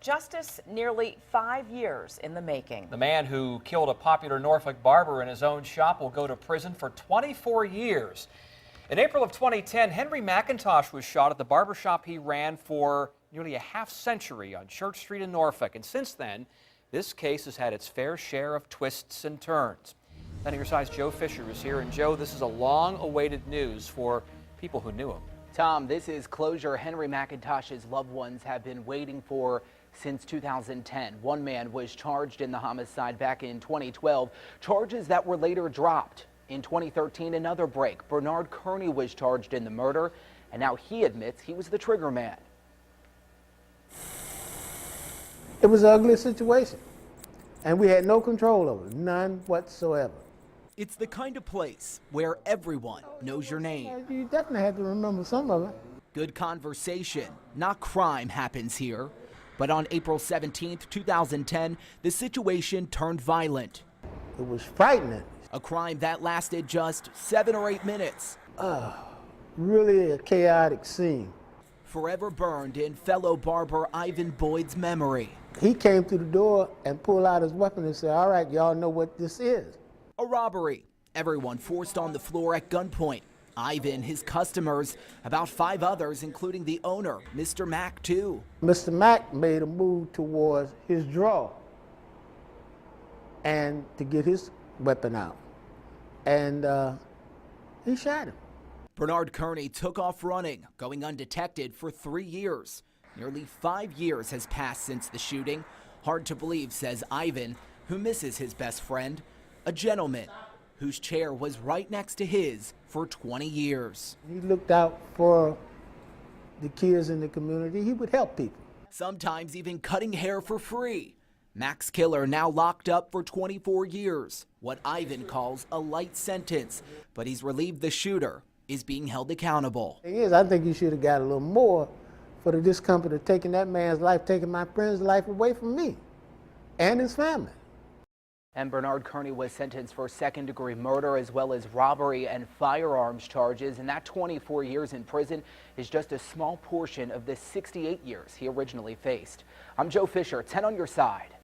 Justice nearly 5 years in the making. The man who killed a popular Norfolk barber in his own shop will go to prison for 24 years. In April of 2010, Henry McIntosh was shot at the barber shop he ran for nearly a half-century on Church Street in Norfolk. And since then, this case has had its fair share of twists and turns. 10 Your Side's Joe Fisher is here. And Joe, this is a long-awaited news for people who knew him. Tom, this is closure Henry McIntosh's loved ones have been waiting for since 2010. One man was charged in the homicide back in 2012, charges that were later dropped. In 2013, another break. Bernard Kearney was charged in the murder, and now he admits he was the trigger man. It was an ugly situation, and we had no control over it, none whatsoever. It's the kind of place where everyone knows your name. You definitely have to remember some of it. Good conversation, not crime, happens here. But on April 17th, 2010, the situation turned violent. It was frightening. A crime that lasted just 7 or 8 minutes. Really a chaotic scene. Forever burned in fellow barber Ivan Boyd's memory. He came through the door and pulled out his weapon and said, "All right, y'all know what this is." A robbery. Everyone forced on the floor at gunpoint. Ivan, his customers, about 5 others, including the owner, Mr. Mack, too. Mr. Mack made a move towards his drawer and to get his weapon out. And he shot him. Bernard Kearney took off running, going undetected for 3 years. Nearly 5 years has passed since the shooting. Hard to believe, says Ivan, who misses his best friend, a gentleman whose chair was right next to his for 20 years. He looked out for the kids in the community. He would help people. Sometimes even cutting hair for free. Mack's killer now locked up for 24 years, what Ivan calls a light sentence, but he's relieved the shooter is being held accountable. The thing is, I think you should have got a little more for the discomfort of taking that man's life, taking my friend's life away from me and his family. And Bernard Kearney was sentenced for second-degree murder as well as robbery and firearms charges. And that 24 years in prison is just a small portion of the 68 years he originally faced. I'm Joe Fisher, 10 on your side.